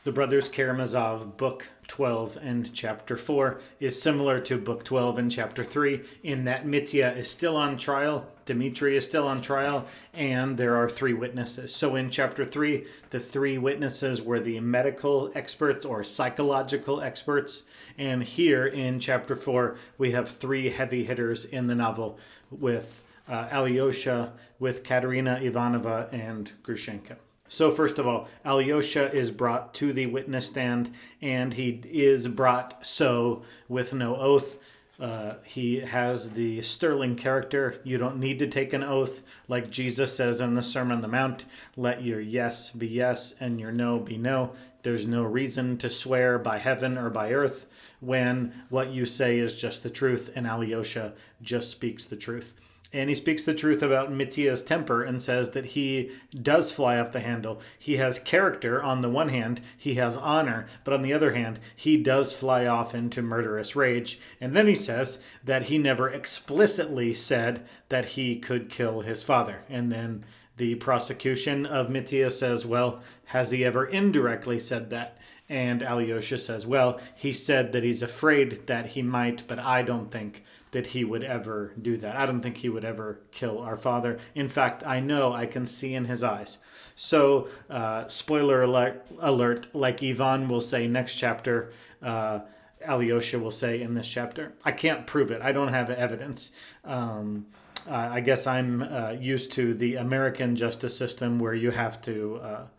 The Brothers Karamazov, Book 12 and Chapter 4, is similar to Book 12 and Chapter 3 in that Mitya is still on trial, Dmitri is still on trial, and there are three witnesses. So in Chapter 3, the three witnesses were the medical experts or psychological experts. And here in Chapter 4, we have three heavy hitters in the novel with Alyosha, with Katerina Ivanova, and Grushenka. So first of all, Alyosha is brought to the witness stand, and he is brought so with no oath. He has the sterling character. You don't need to take an oath. Like Jesus says in the Sermon on the Mount, let your yes be yes and your no be no. There's no reason to swear by heaven or by earth when what you say is just the truth, and Alyosha just speaks the truth. And he speaks the truth about Mitya's temper and says that he does fly off the handle. He has character on the one hand, he has honor, but on the other hand, he does fly off into murderous rage. And then he says that he never explicitly said that he could kill his father. And then the prosecution of Mitya says, well, has he ever indirectly said that? And Alyosha says, well, he said that he's afraid that he might, but I don't think that he would ever do that. I don't think he would ever kill our father. In fact, I know, I can see in his eyes. So, spoiler alert, like Ivan will say next chapter, Alyosha will say in this chapter. I can't prove it. I don't have evidence. I guess I'm used to the American justice system where you have to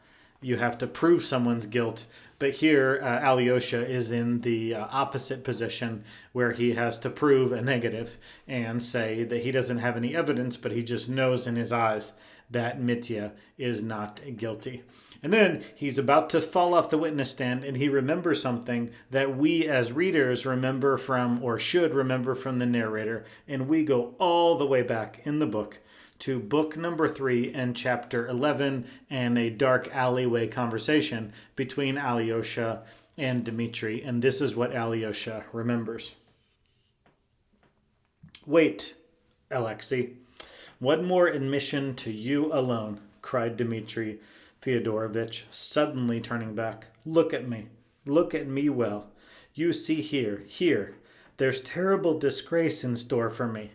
prove someone's guilt. But here, Alyosha is in the opposite position where he has to prove a negative and say that he doesn't have any evidence, but he just knows in his eyes that Mitya is not guilty. And then he's about to fall off the witness stand, and he remembers something that we as readers remember from, or should remember from, the narrator. And we go all the way back in the book to book number 3 and chapter 11, and a dark alleyway conversation between Alyosha and Dmitri. And this is what Alyosha remembers. Wait, Alexei. One more admission to you alone, cried Dmitri Fyodorovich, suddenly turning back. Look at me. Look at me well. You see here. There's terrible disgrace in store for me.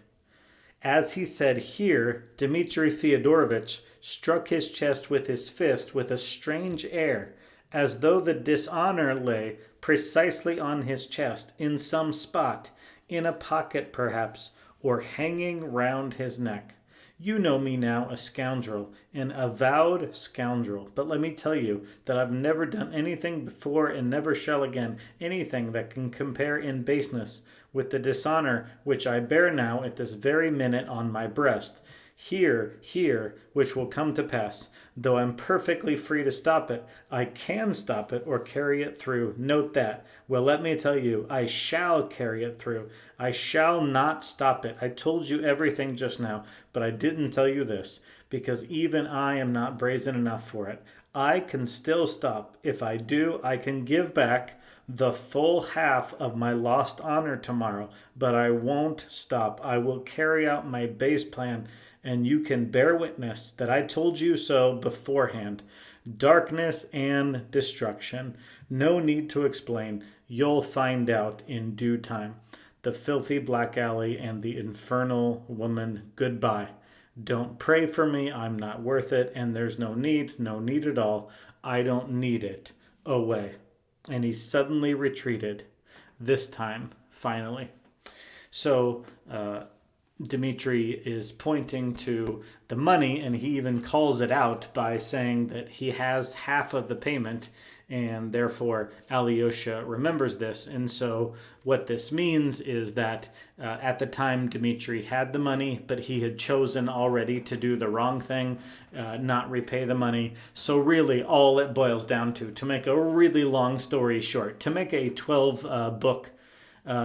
As he said here, Dmitri Fyodorovich struck his chest with his fist with a strange air, as though the dishonor lay precisely on his chest, in some spot, in a pocket perhaps, or hanging round his neck. You know me now, a scoundrel, an avowed scoundrel. But let me tell you that I've never done anything before and never shall again, anything that can compare in baseness with the dishonor which I bear now at this very minute on my breast. Here, which will come to pass. Though I'm perfectly free to stop it, I can stop it or carry it through. Note that. Well, let me tell you, I shall carry it through. I shall not stop it. I told you everything just now, but I didn't tell you this, because even I am not brazen enough for it. I can still stop. If I do, I can give back the full half of my lost honor tomorrow, but I won't stop. I will carry out my base plan, and you can bear witness that I told you so beforehand. Darkness and destruction. No need to explain. You'll find out in due time. The filthy black alley and the infernal woman, goodbye. Don't pray for me. I'm not worth it, and there's no need at all. I don't need it. Away. And he suddenly retreated. This time, finally. So, Dmitri is pointing to the money, and he even calls it out by saying that he has half of the payment, and therefore Alyosha remembers this. And so what this means is that at the time Dmitri had the money, but he had chosen already to do the wrong thing, not repay the money. So really all it boils down to make a really long story short, to make a 12-book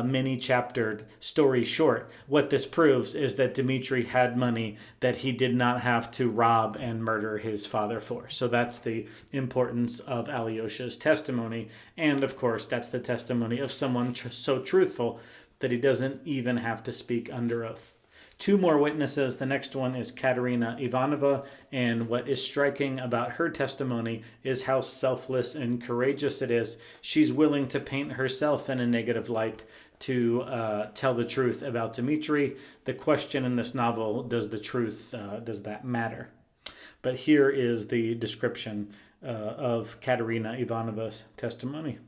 mini-chaptered story short, what this proves is that Dmitri had money that he did not have to rob and murder his father for. So that's the importance of Alyosha's testimony. And of course, that's the testimony of someone so truthful that he doesn't even have to speak under oath. Two more witnesses. The next one is Katerina Ivanova, and what is striking about her testimony is how selfless and courageous it is. She's willing to paint herself in a negative light to tell the truth about Dmitri. The question in this novel, does that matter? But here is the description of Katerina Ivanova's testimony.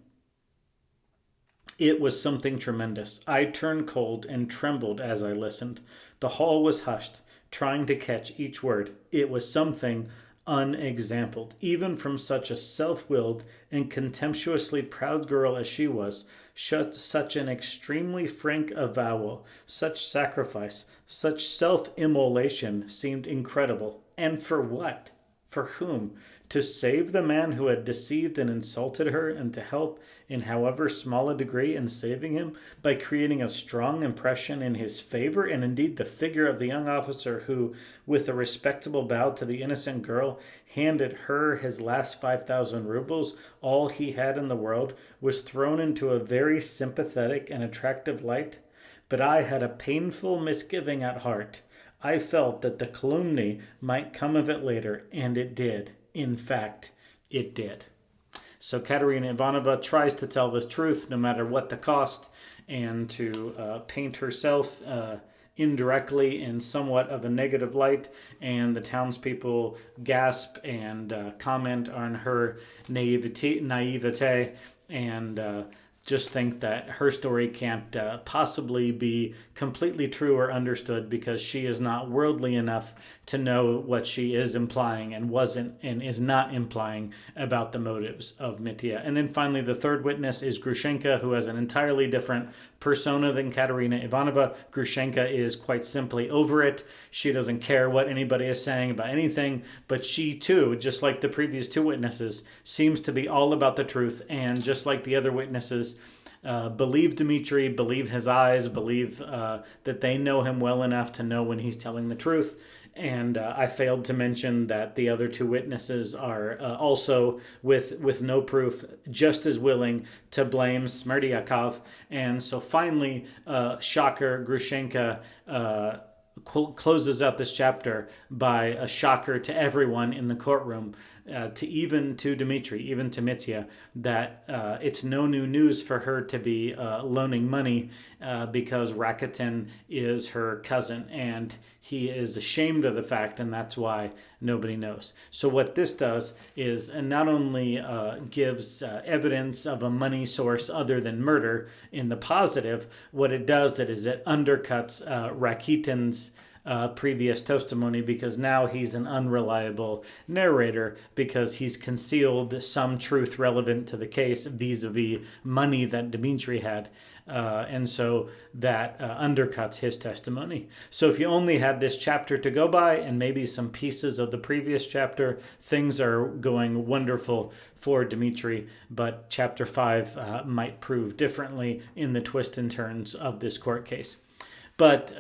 It was something tremendous. I turned cold and trembled as I listened. The hall was hushed, trying to catch each word. It was something unexampled. Even from such a self-willed and contemptuously proud girl as she was, such an extremely frank avowal, such sacrifice, such self-immolation seemed incredible. And for what? For whom? To save the man who had deceived and insulted her, and to help, in however small a degree, in saving him, by creating a strong impression in his favor, and indeed the figure of the young officer who, with a respectable bow to the innocent girl, handed her his last 5,000 rubles, all he had in the world, was thrown into a very sympathetic and attractive light. But I had a painful misgiving at heart. I felt that the calumny might come of it later, and it did. In fact, it did. So Katerina Ivanova tries to tell the truth no matter what the cost, and to paint herself indirectly in somewhat of a negative light, and the townspeople gasp and comment on her naivete and just think that her story can't possibly be completely true or understood because she is not worldly enough to know what she is implying and wasn't and is not implying about the motives of Mitya. And then finally, the third witness is Grushenka, who has an entirely different persona than Katerina Ivanova. Grushenka is quite simply over it. She doesn't care what anybody is saying about anything, but she too, just like the previous two witnesses, seems to be all about the truth, and just like the other witnesses, believe Dmitri, believe his eyes, believe that they know him well enough to know when he's telling the truth. And I failed to mention that the other two witnesses are also, with no proof, just as willing to blame Smerdyakov. And so finally, shocker, Grushenka closes out this chapter by a shocker to everyone in the courtroom, to Dmitri, even to Mitya, that it's no new news for her to be loaning money because Rakitin is her cousin, and he is ashamed of the fact, and that's why nobody knows. So what this does is not only gives evidence of a money source other than murder in the positive, what it does is it undercuts Rakitin's previous testimony, because now he's an unreliable narrator because he's concealed some truth relevant to the case vis-a-vis money that Dmitri had. And so that undercuts his testimony. So if you only had this chapter to go by and maybe some pieces of the previous chapter, things are going wonderful for Dmitri, but chapter 5 might prove differently in the twists and turns of this court case. But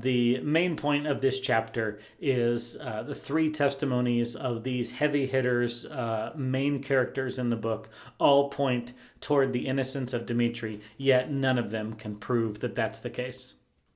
the main point of this chapter is the three testimonies of these heavy hitters, main characters in the book, all point toward the innocence of Dmitri, yet none of them can prove that that's the case.